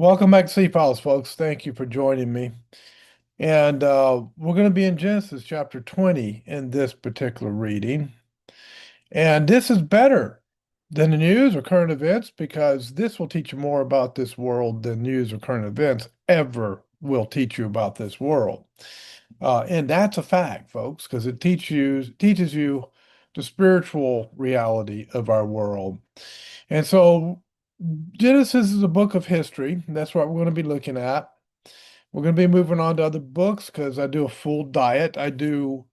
Welcome back to Sleep House, folks. Thank you for joining me. And we're going to be in Genesis chapter 20 in this particular reading. And this is better than the news or current events because this will teach you more about this world than news or current events ever will teach you about this world. And that's a fact, folks, because it teaches you the spiritual reality of our world. And so Genesis is a book of history. That's what we're going to be looking at. We're going to be moving on to other books because I do a full diet. I do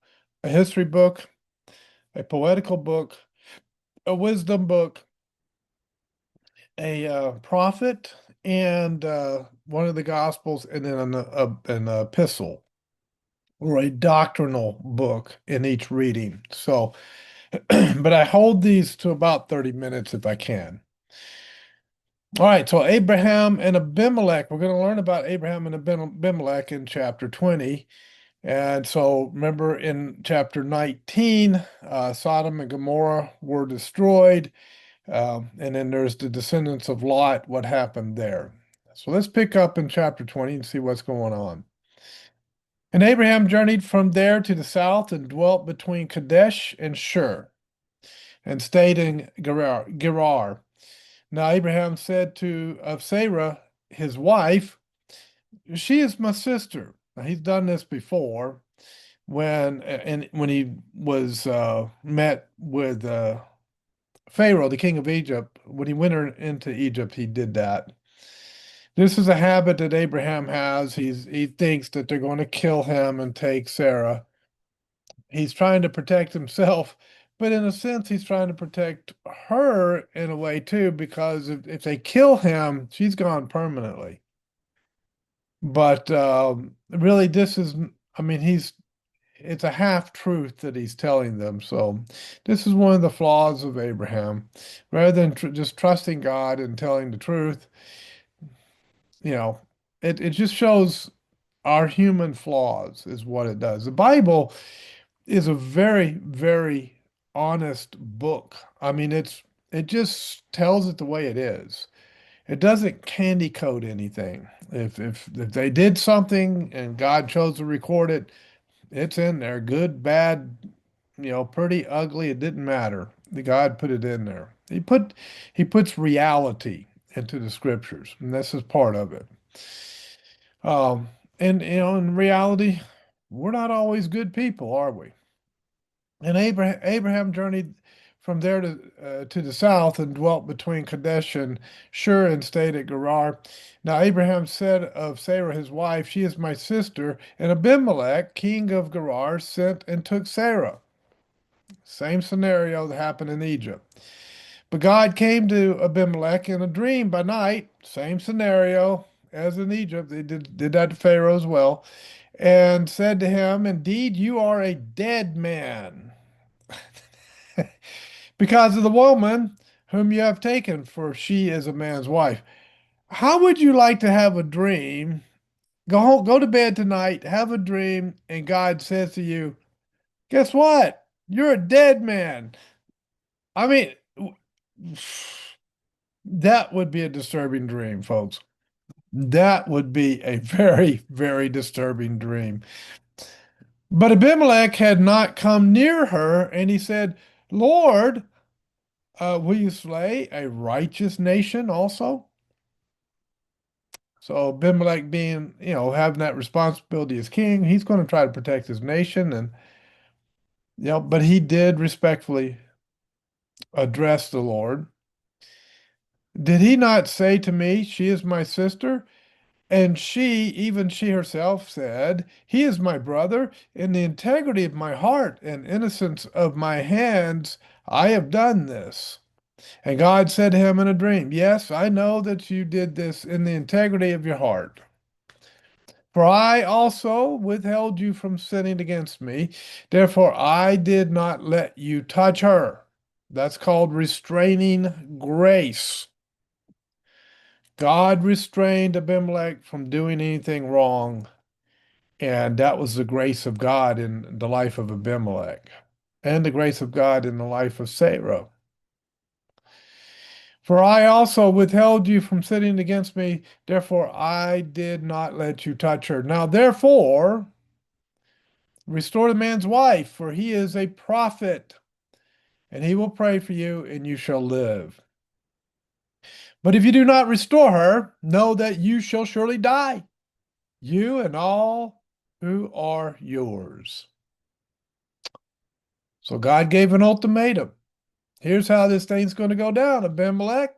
a history book, a poetical book, a wisdom book, a prophet, and one of the Gospels, and then an epistle or a doctrinal book in each reading. So, but I hold these to about 30 minutes if I can. All right, so Abraham and Abimelech. We're going to learn about Abraham and Abimelech in chapter 20. And so remember in chapter 19, Sodom and Gomorrah were destroyed. And then there's the descendants of Lot, what happened there. So let's pick up in chapter 20 and see what's going on. And Abraham journeyed from there to the south and dwelt between Kadesh and Shur and stayed in Gerar. Now Abraham said of Sarah, his wife, she is my sister. Now he's done this before when he was met with Pharaoh, the king of Egypt. When he went into Egypt, he did that. This is a habit that Abraham has. He thinks that they're going to kill him and take Sarah. He's trying to protect himself, but in a sense, he's trying to protect her in a way too, because if they kill him, she's gone permanently. But really, I mean, it's a half truth that he's telling them. So this is one of the flaws of Abraham. Rather than just trusting God and telling the truth, you know, it just shows our human flaws is what it does. The Bible is a very, very honest book. I mean, it just tells it the way it is. It doesn't candy coat anything. If they did something and God chose to record it, it's in there. Good, bad, pretty ugly. It didn't matter. The God put it in there. He puts reality into the scriptures, and this is part of it. Um, and in reality, we're not always good people, are we? And Abraham journeyed from there to the south and dwelt between Kadesh and Shur and stayed at Gerar. Now Abraham said of Sarah his wife, she is my sister, and Abimelech, king of Gerar, sent and took Sarah. Same scenario that happened in Egypt. But God came to Abimelech in a dream by night, same scenario as in Egypt. They did that to Pharaoh as well, and said to him, indeed, you are a dead man because of the woman whom you have taken, for she is a man's wife. How would you like to have a dream? Go home, go to bed tonight, have a dream, and God says to you, guess what? You're a dead man. I mean, that would be a disturbing dream, folks. That would be a very, very disturbing dream. But Abimelech had not come near her, and he said, Lord, will you slay a righteous nation also? So Abimelech being, having that responsibility as king, he's going to try to protect his nation. And, but he did respectfully address the Lord. Did he not say to me, she is my sister? And even she herself said, he is my brother. In the integrity of my heart and innocence of my hands, I have done this. And God said to him in a dream, yes, I know that you did this in the integrity of your heart. For I also withheld you from sinning against me. Therefore, I did not let you touch her. That's called restraining grace. God restrained Abimelech from doing anything wrong, and that was the grace of God in the life of Abimelech, and the grace of God in the life of Sarah. For I also withheld you from sitting against me, therefore I did not let you touch her. Now, therefore, restore the man's wife, for he is a prophet, and he will pray for you, and you shall live. But if you do not restore her, know that you shall surely die, you and all who are yours. So God gave an ultimatum. Here's how this thing's going to go down, Abimelech.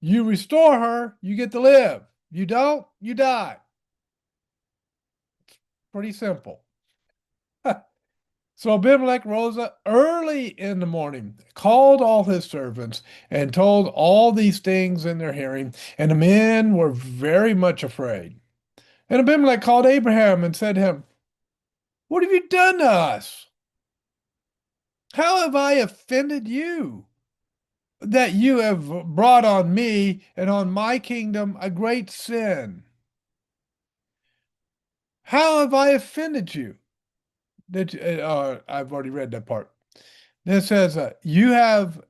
You restore her, you get to live. You don't, you die. Pretty simple. So Abimelech rose up early in the morning, called all his servants, and told all these things in their hearing. And the men were very much afraid. And Abimelech called Abraham and said to him, what have you done to us? How have I offended you, that you have brought on me and on my kingdom a great sin? How have I offended you? I've already read that part. Then it says, you have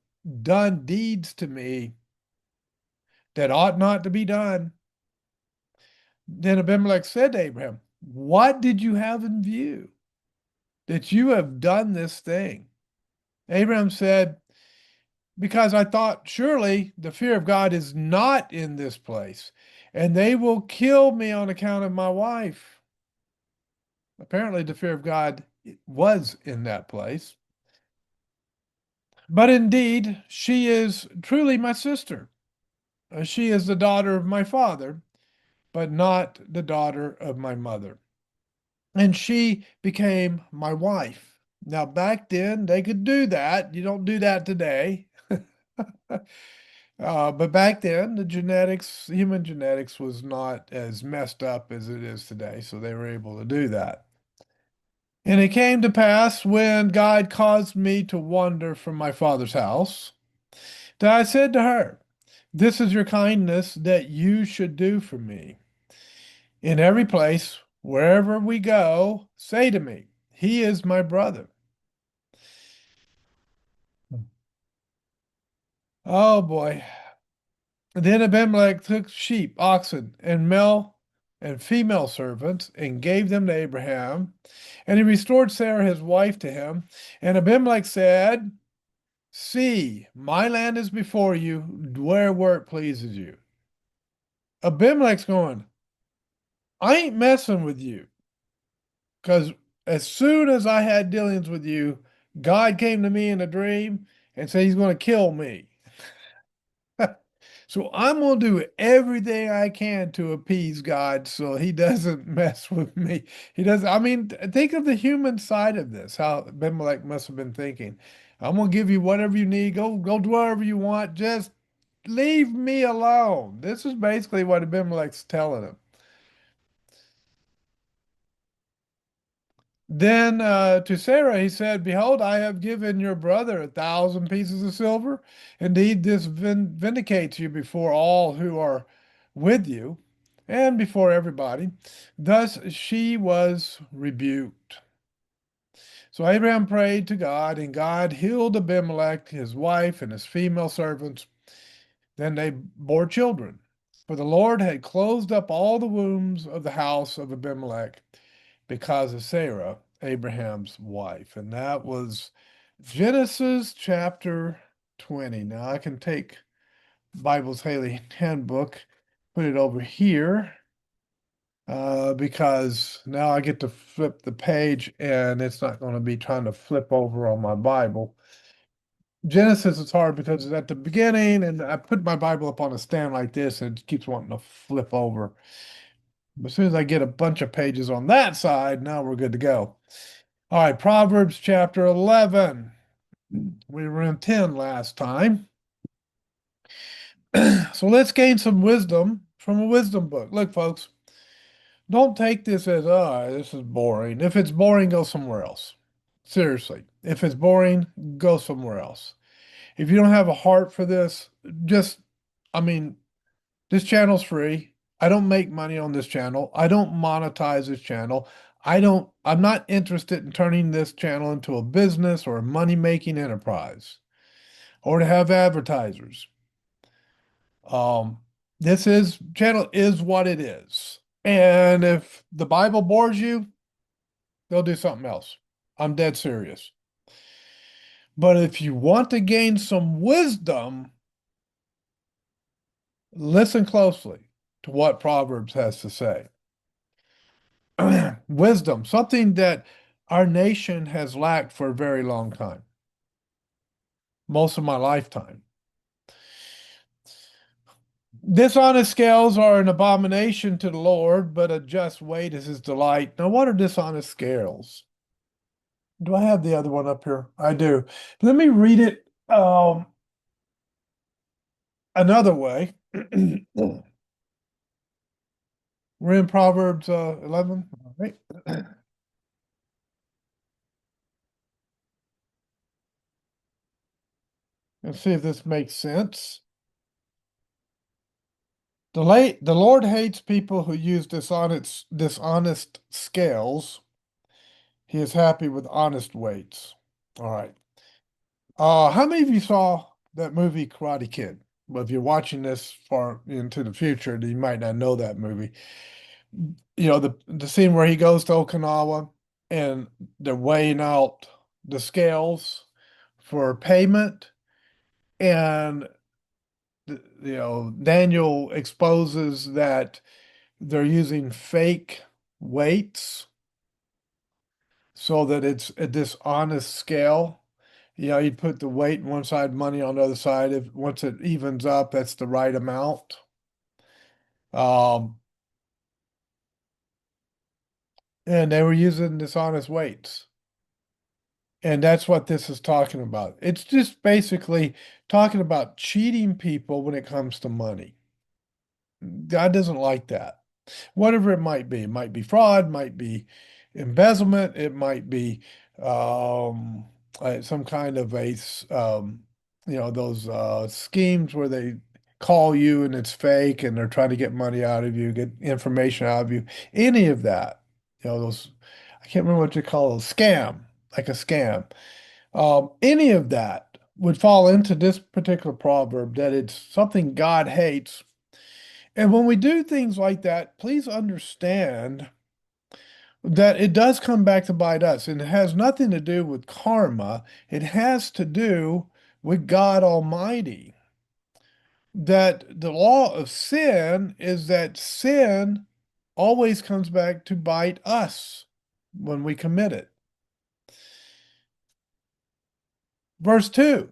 done deeds to me that ought not to be done. Then Abimelech said to Abraham, what did you have in view that you have done this thing? Abraham said, because I thought, surely the fear of God is not in this place, and they will kill me on account of my wife. Apparently, the fear of God was in that place. But indeed, she is truly my sister. She is the daughter of my father, but not the daughter of my mother. And she became my wife. Now, back then, they could do that. You don't do that today. But back then, human genetics was not as messed up as it is today, so they were able to do that. And it came to pass when God caused me to wander from my father's house, that I said to her, this is your kindness that you should do for me. In every place, wherever we go, say to me, he is my brother. Oh boy. Then Abimelech took sheep, oxen, and male and female servants, and gave them to Abraham. And he restored Sarah his wife to him. And Abimelech said, see, my land is before you, dwell where it pleases you. Abimelech's going, I ain't messing with you. Because as soon as I had dealings with you, God came to me in a dream and said he's going to kill me. So I'm going to do everything I can to appease God so he doesn't mess with me. He doesn't, I mean, think of the human side of this, how Abimelech must have been thinking. I'm going to give you whatever you need. Go do whatever you want. Just leave me alone. This is basically what Abimelech's telling him. Then to Sarah he said, behold, I have given your brother 1,000 pieces of silver. Indeed, this vindicates you before all who are with you and before everybody. Thus she was rebuked. So Abraham prayed to God, and God healed Abimelech, his wife, and his female servants. Then they bore children. For the Lord had closed up all the wombs of the house of Abimelech because of Sarah, Abraham's wife. And that was Genesis chapter 20. Now I can take Bible's Haley Handbook, put it over here, because now I get to flip the page and it's not going to be trying to flip over on my Bible. Genesis is hard because it's at the beginning, and I put my Bible up on a stand like this and it keeps wanting to flip over. As soon as I get a bunch of pages on that side, now we're good to go. All right, Proverbs chapter 11. We were in 10 last time. So let's gain some wisdom from a wisdom book. Look, folks, don't take this as, oh, this is boring. If it's boring, go somewhere else. Seriously, if it's boring, go somewhere else. If you don't have a heart for this, just, I mean, this channel's free. I don't make money on this channel. I don't monetize this channel. I'm not interested in turning this channel into a business or a money-making enterprise. or to have advertisers. Um, this is channel is what it is. And if the Bible bores you, they'll do something else. I'm dead serious. But if you want to gain some wisdom, listen closely to what Proverbs has to say. Wisdom, something that our nation has lacked for a very long time, most of my lifetime. Dishonest scales are an abomination to the Lord, but a just weight is his delight. Now, what are dishonest scales? Do I have the other one up here? I do. Let me read it another way. We're in Proverbs 11. All right. Let's see if this makes sense. The Lord hates people who use dishonest scales. He is happy with honest weights. All right. How many of you saw that movie Karate Kid? Well, if you're watching this far into the future, then you might not know that movie. You know, the scene where he goes to Okinawa and they're weighing out the scales for payment, and Daniel exposes that they're using fake weights so that it's a dishonest scale. You put the weight on one side, money on the other side. If once it evens up, that's the right amount. Um, and they were using dishonest weights. And that's what this is talking about. It's just basically talking about cheating people when it comes to money. God doesn't like that. Whatever it might be. It might be fraud, might be embezzlement, it might be um, some kind of those schemes where they call you and it's fake and they're trying to get money out of you, get information out of you. Any of that, those, I can't remember what you call those, scam, like a scam. Any of that would fall into this particular proverb that it's something God hates. And when we do things like that, please understand that it does come back to bite us. And it has nothing to do with karma, it has to do with God Almighty. That the law of sin is that sin always comes back to bite us when we commit it. Verse 2.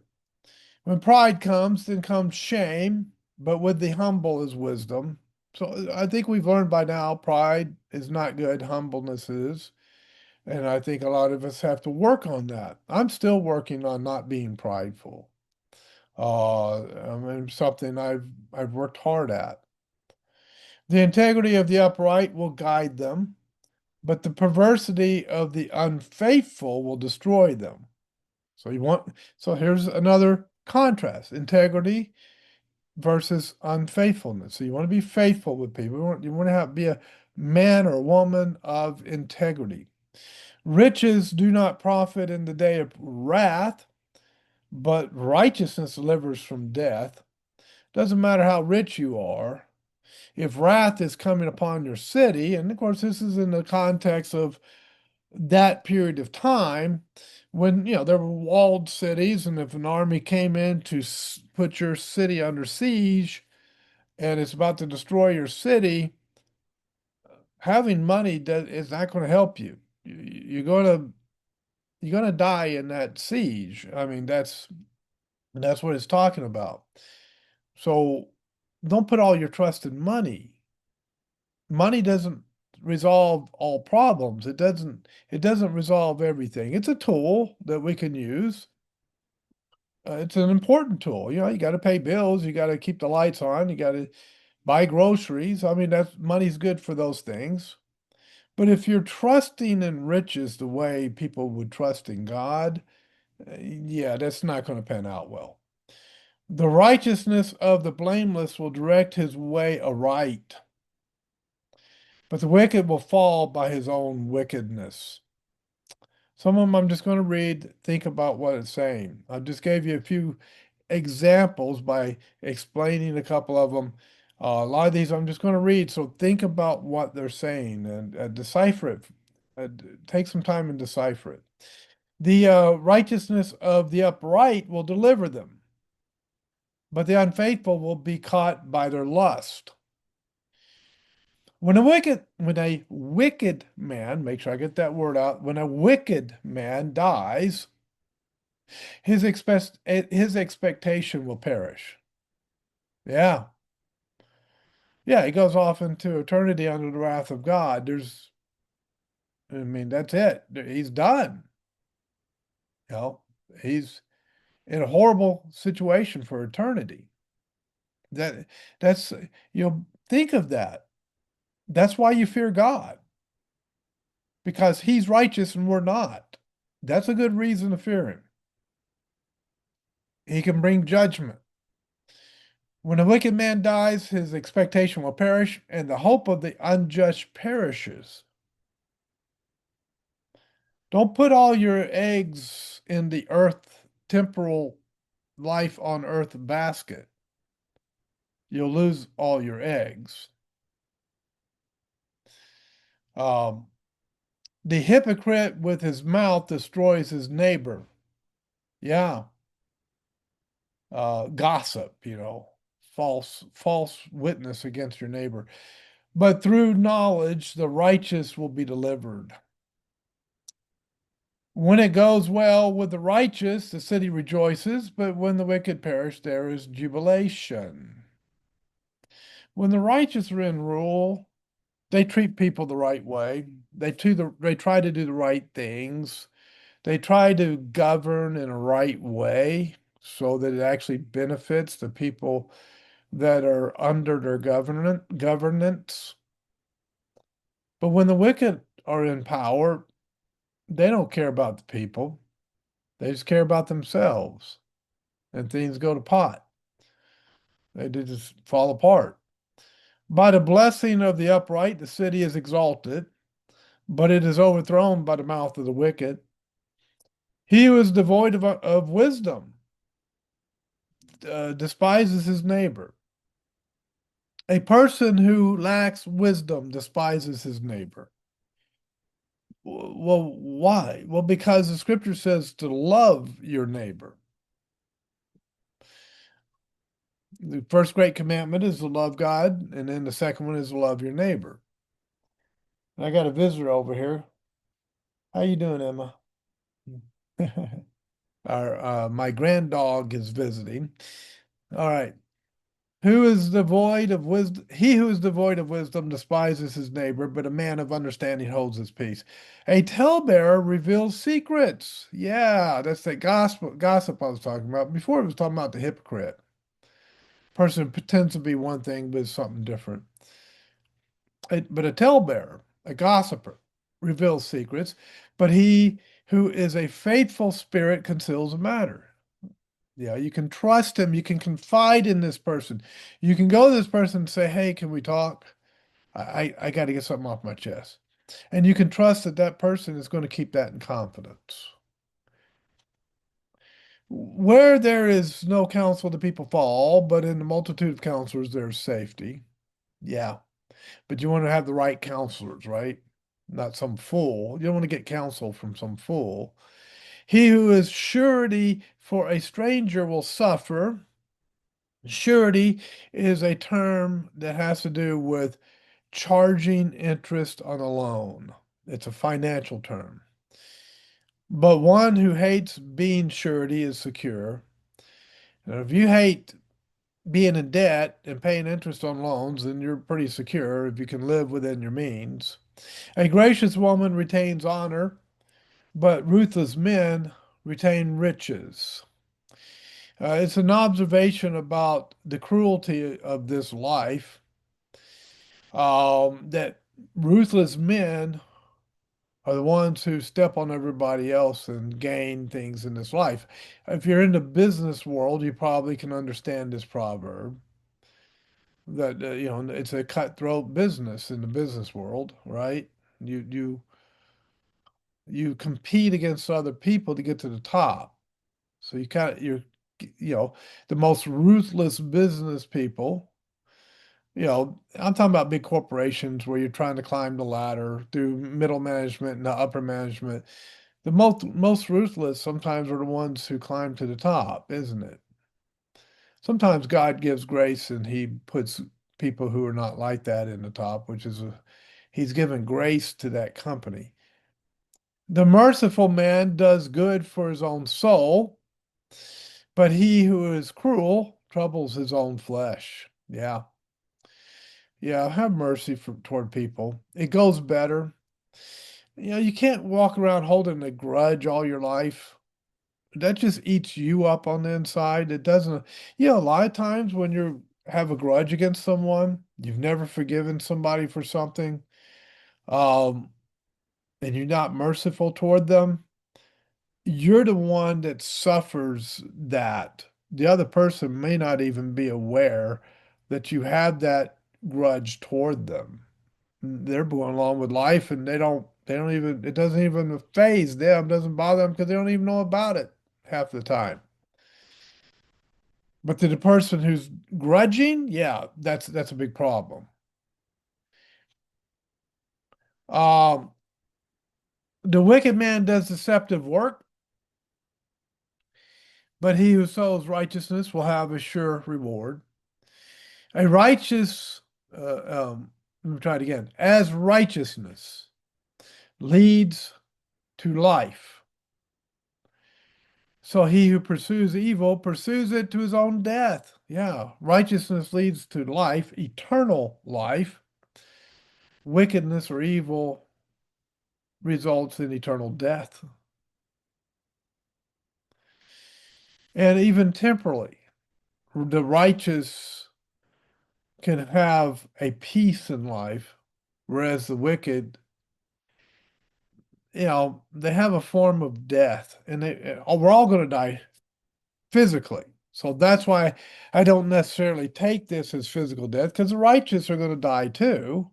When pride comes, then comes shame, but with the humble is wisdom. So I think we've learned by now pride is not good, humbleness is. And I think a lot of us have to work on that. I'm still working on not being prideful. I mean, something I've worked hard at. The integrity of the upright will guide them, but the perversity of the unfaithful will destroy them. So here's another contrast. Integrity versus unfaithfulness. So you want to be faithful with people. You want to be a man or a woman of integrity. Riches do not profit in the day of wrath, but righteousness delivers from death. Doesn't matter how rich you are. If wrath is coming upon your city, and of course this is in the context of that period of time when there were walled cities, and if an army came in to put your city under siege and it's about to destroy your city, having money is not going to help you. You're going to die in that siege. I mean, that's what it's talking about. So don't put all your trust in money. Money doesn't resolve all problems. It doesn't resolve everything. It's a tool that we can use. It's an important tool. You got to pay bills, you got to keep the lights on, you got to buy groceries. I mean, that's money's good for those things. But if you're trusting in riches the way people would trust in God, yeah, that's not going to pan out well. The righteousness of the blameless will direct his way aright, but the wicked will fall by his own wickedness. Some of them I'm just going to read, think about what it's saying. I just gave you a few examples by explaining a couple of them. A lot of these I'm just going to read, so think about what they're saying and decipher it. Take some time and decipher it. The righteousness of the upright will deliver them, but the unfaithful will be caught by their lust. When a wicked man, make sure I get that word out, when a wicked man dies, his expectation will perish. Yeah. Yeah, he goes off into eternity under the wrath of God. I mean, that's it. He's done. You know, he's in a horrible situation for eternity. That that's think of that. That's why you fear God, because he's righteous and we're not. That's a good reason to fear him. He can bring judgment. When a wicked man dies, his expectation will perish, and the hope of the unjust perishes. Don't put all your eggs in the temporal life on earth basket. You'll lose all your eggs. Um, the hypocrite with his mouth destroys his neighbor. Yeah. Gossip, false witness against your neighbor. But through knowledge, the righteous will be delivered. When it goes well with the righteous, the city rejoices, but when the wicked perish, there is jubilation. When the righteous are in rule, they treat people the right way. They try to do the right things. They try to govern in a right way so that it actually benefits the people that are under their governance. But when the wicked are in power, they don't care about the people. They just care about themselves. And things go to pot. They just fall apart. By the blessing of the upright, the city is exalted, but it is overthrown by the mouth of the wicked. He who is devoid of wisdom despises his neighbor. A person who lacks wisdom despises his neighbor. Well, why? Well, because the scripture says to love your neighbor. The first great commandment is to love God, and then the second one is to love your neighbor. And I got a visitor over here. How you doing, Emma? My grand dog is visiting. All right. Who is devoid of wisdom? He who is devoid of wisdom despises his neighbor, but a man of understanding holds his peace. A talebearer reveals secrets. Yeah, that's that gossip I was talking about. Before, I was talking about the hypocrite. Person who pretends to be one thing, but is something different. But a talebearer, a gossiper, reveals secrets, but he who is a faithful spirit conceals a matter. Yeah, you can trust him. You can confide in this person. You can go to this person and say, "Hey, can we talk? I got to get something off my chest." And you can trust that that person is going to keep that in confidence. Where there is no counsel, the people fall, but in the multitude of counselors, there's safety. Yeah, but you want to have the right counselors, right? Not some fool. You don't want to get counsel from some fool. He who is surety for a stranger will suffer. Surety is a term that has to do with charging interest on a loan. It's a financial term. But one who hates being surety is secure. Now, if you hate being in debt and paying interest on loans, then you're pretty secure if you can live within your means. A gracious woman retains honor, but ruthless men retain riches. It's an observation about the cruelty of this life, that ruthless men are the ones who step on everybody else and gain things in this life. If you're in the business world, you probably can understand this proverb that it's a cutthroat business in the business world, right? You compete against other people to get to the top. So you're the most ruthless business people, I'm talking about big corporations where you're trying to climb the ladder through middle management and the upper management. The most ruthless sometimes are the ones who climb to the top, isn't it? Sometimes God gives grace and he puts people who are not like that in the top, he's given grace to that company. The merciful man does good for his own soul, but he who is cruel troubles his own flesh. Yeah. Yeah, have mercy toward people. It goes better. You can't walk around holding a grudge all your life. That just eats you up on the inside. It doesn't, a lot of times when you have a grudge against someone, you've never forgiven somebody for something, um, and you're not merciful toward them, you're the one that suffers that. The other person may not even be aware that you have that grudge toward them. They're going along with life and they don't even, it doesn't even phase them, doesn't bother them because they don't even know about it half the time. But to the person who's grudging, yeah, that's a big problem. Um, the wicked man does deceptive work, but he who sows righteousness will have a sure reward. A righteous, let me try it again. As righteousness leads to life, so he who pursues evil pursues it to his own death. Yeah, righteousness leads to life, eternal life. Wickedness or evil results in eternal death. And even temporally, the righteous can have a peace in life, whereas the wicked, they have a form of death, and we're all going to die physically. So that's why I don't necessarily take this as physical death, because the righteous are going to die too.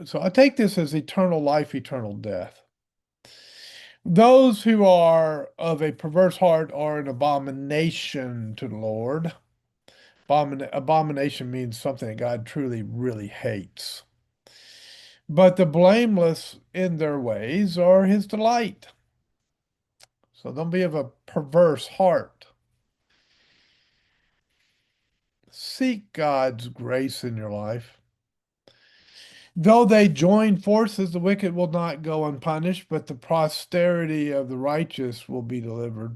So I take this as eternal life, eternal death. Those who are of a perverse heart are an abomination to the Lord. Abomination means something that God truly, really hates. But the blameless in their ways are his delight. So don't be of a perverse heart. Seek God's grace in your life. Though they join forces, the wicked will not go unpunished, but the posterity of the righteous will be delivered.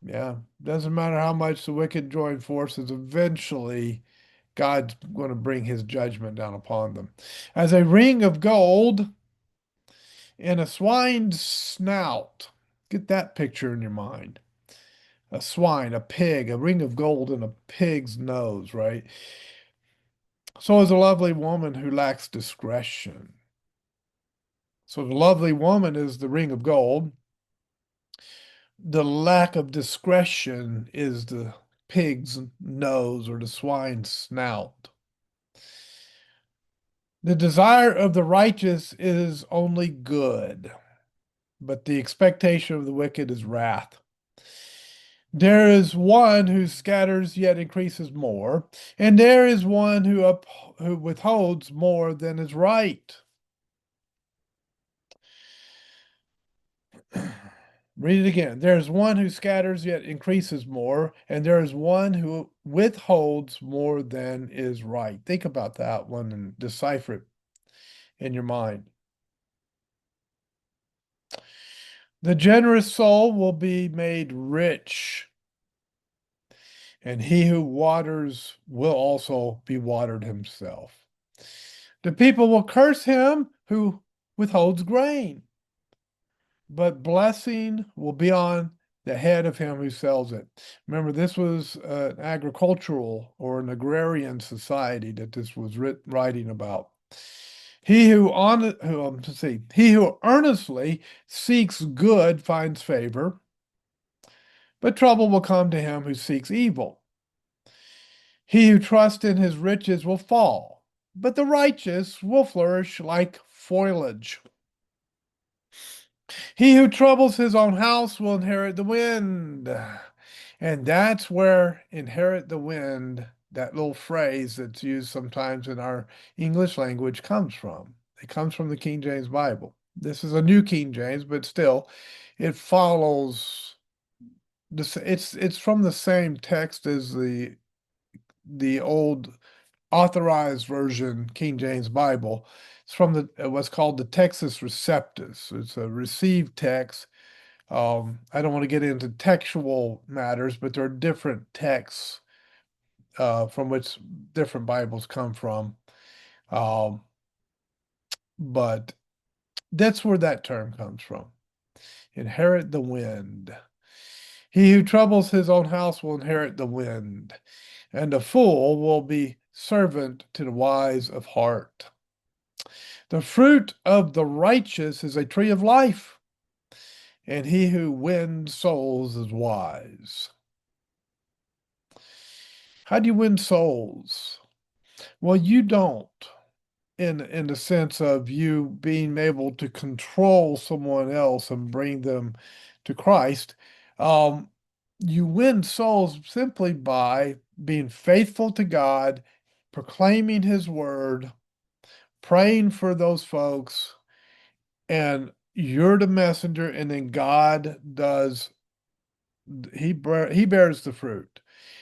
Yeah, doesn't matter how much the wicked join forces, eventually God's going to bring his judgment down upon them. As a ring of gold in a swine's snout. Get that picture in your mind. A swine, a pig, a ring of gold in a pig's nose, right? So is a lovely woman who lacks discretion. So the lovely woman is the ring of gold. The lack of discretion is the pig's nose or the swine's snout. The desire of the righteous is only good, but the expectation of the wicked is wrath. There is one who scatters yet increases more, and there is one who withholds more than is right. Read it again. There is one who scatters yet increases more, and there is one who withholds more than is right. Think about that one and decipher it in your mind. The generous soul will be made rich, and he who waters will also be watered himself. The people will curse him who withholds grain, but blessing will be on the head of him who sells it. Remember, this was an agricultural or an agrarian society that this was writing about. He who earnestly seeks good finds favor, but trouble will come to him who seeks evil. He who trusts in his riches will fall, but the righteous will flourish like foliage. He who troubles his own house will inherit the wind. And that's where inherit the wind, that little phrase that's used sometimes in our English language, comes from. It comes from the King James Bible. This is a New King James, but still, it follows it's from the same text as the old authorized version King James Bible. It's from the what's called the Textus Receptus. It's a received text. I don't want to get into textual matters, but there are different texts from which different Bibles come from. Um, but that's where that term comes from. Inherit the wind. He who troubles his own house will inherit the wind, and the fool will be servant to the wise of heart. The fruit of the righteous is a tree of life, and he who wins souls is wise. How do you win souls? Well, you don't in the sense of you being able to control someone else and bring them to Christ. Um, you win souls simply by being faithful to God, proclaiming His word, praying for those folks, and you're the messenger, and then God does he bears the fruit.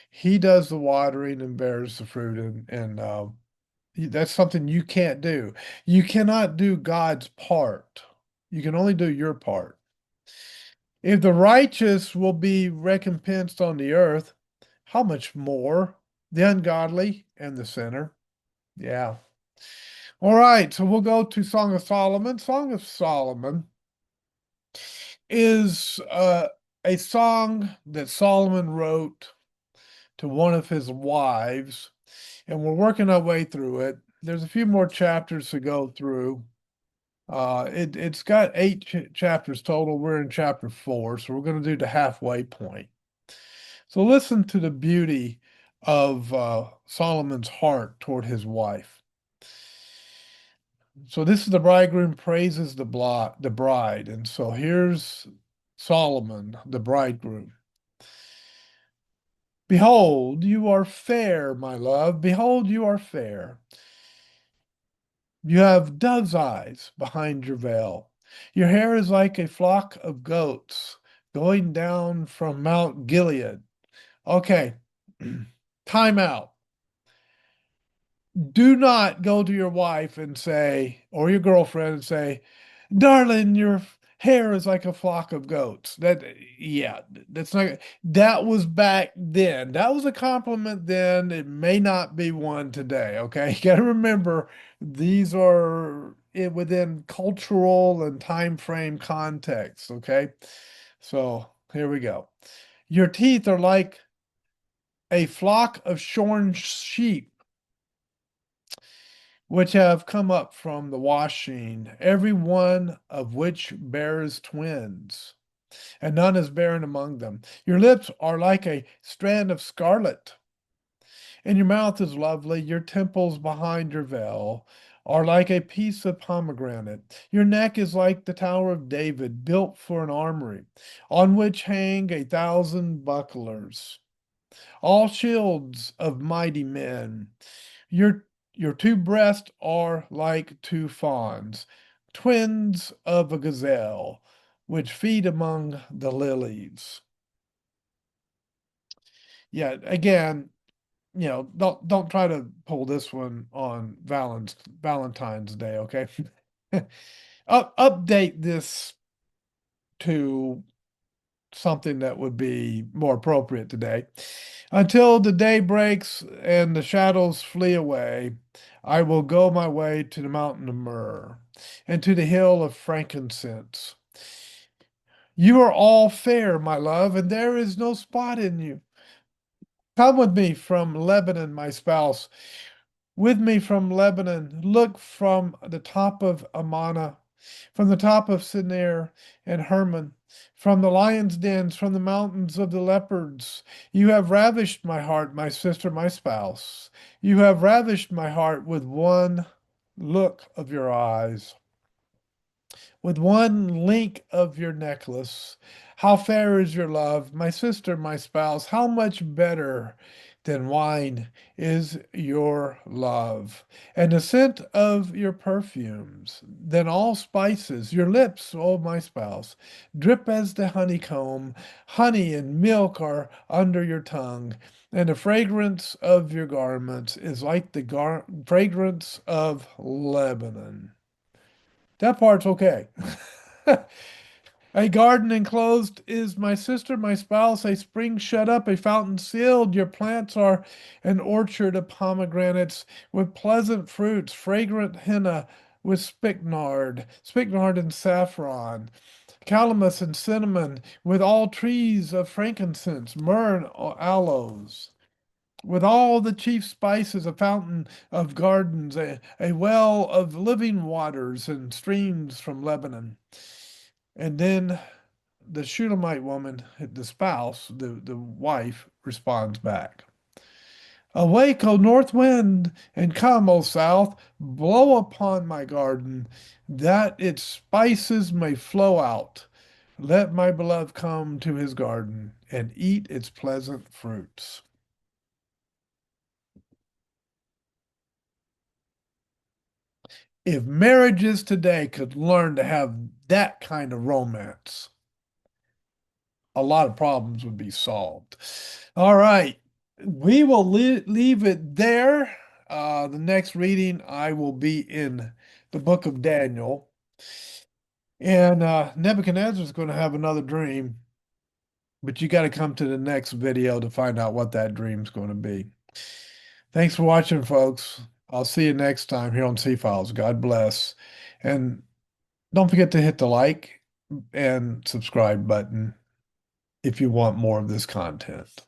He does the watering and bears the fruit, and that's something you can't do. You cannot do God's part. You can only do your part. If the righteous will be recompensed on the earth, how much more the ungodly and the sinner? Yeah. All right, so we'll go to Song of Solomon. Song of Solomon is a song that Solomon wrote to one of his wives, and we're working our way through it. There's a few more chapters to go through. It's got eight chapters total. We're in chapter 4, so we're going to do the halfway point. So listen to the beauty of Solomon's heart toward his wife. So this is the bridegroom praises the bride, and so here's Solomon, the bridegroom. Behold, you are fair, my love. Behold, you are fair. You have dove's eyes behind your veil. Your hair is like a flock of goats going down from Mount Gilead. Okay, time out. Do not go to your wife and say, or your girlfriend and say, darling, your hair is like a flock of goats. Yeah, that's not, that was back then. That was a compliment then. It may not be one today. Okay. You got to remember these are within cultural and time frame context. Okay. So here we go. Your teeth are like a flock of shorn sheep which have come up from the washing, every one of which bears twins, and none is barren among them. Your lips are like a strand of scarlet, and your mouth is lovely. Your temples behind your veil are like a piece of pomegranate. Your neck is like the Tower of David, built for an armory, on which hang 1,000 bucklers, all shields of mighty men. Your your two breasts are like two fawns, twins of a gazelle, which feed among the lilies. Yeah, again, don't try to pull this one on Valentine's Day, okay? Update this to something that would be more appropriate today. Until the day breaks and the shadows flee away, I will go my way to the mountain of myrrh and to the hill of frankincense. You are all fair, my love, and there is no spot in you. Come with me from Lebanon, my spouse, with me from Lebanon. Look from the top of Amana, from the top of Sinir and Hermon, from the lion's dens, from the mountains of the leopards. You have ravished my heart, my sister, my spouse. You have ravished my heart with one look of your eyes. with one link of your necklace. How fair is your love, my sister, my spouse? How much better than wine is your love, and the scent of your perfumes than all spices. Your lips, oh my spouse, drip as the honeycomb. Honey and milk are under your tongue, and the fragrance of your garments is like the fragrance of Lebanon. That part's okay. A garden enclosed is my sister, my spouse, a spring shut up, a fountain sealed. Your plants are an orchard of pomegranates with pleasant fruits, fragrant henna with spikenard and saffron, calamus and cinnamon, with all trees of frankincense, myrrh and aloes. With all the chief spices, a fountain of gardens, a well of living waters and streams from Lebanon. And then the Shunammite woman, the spouse, the wife, responds back. Awake, O north wind, and come, O south, blow upon my garden, that its spices may flow out. Let my beloved come to his garden and eat its pleasant fruits. If marriages today could learn to have that kind of romance, a lot of problems would be solved. All right. We will leave it there. The next reading, I will be in the book of Daniel. And Nebuchadnezzar is going to have another dream, but you got to come to the next video to find out what that dream's going to be. Thanks for watching, folks. I'll see you next time here on C Files. God bless. And don't forget to hit the like and subscribe button if you want more of this content.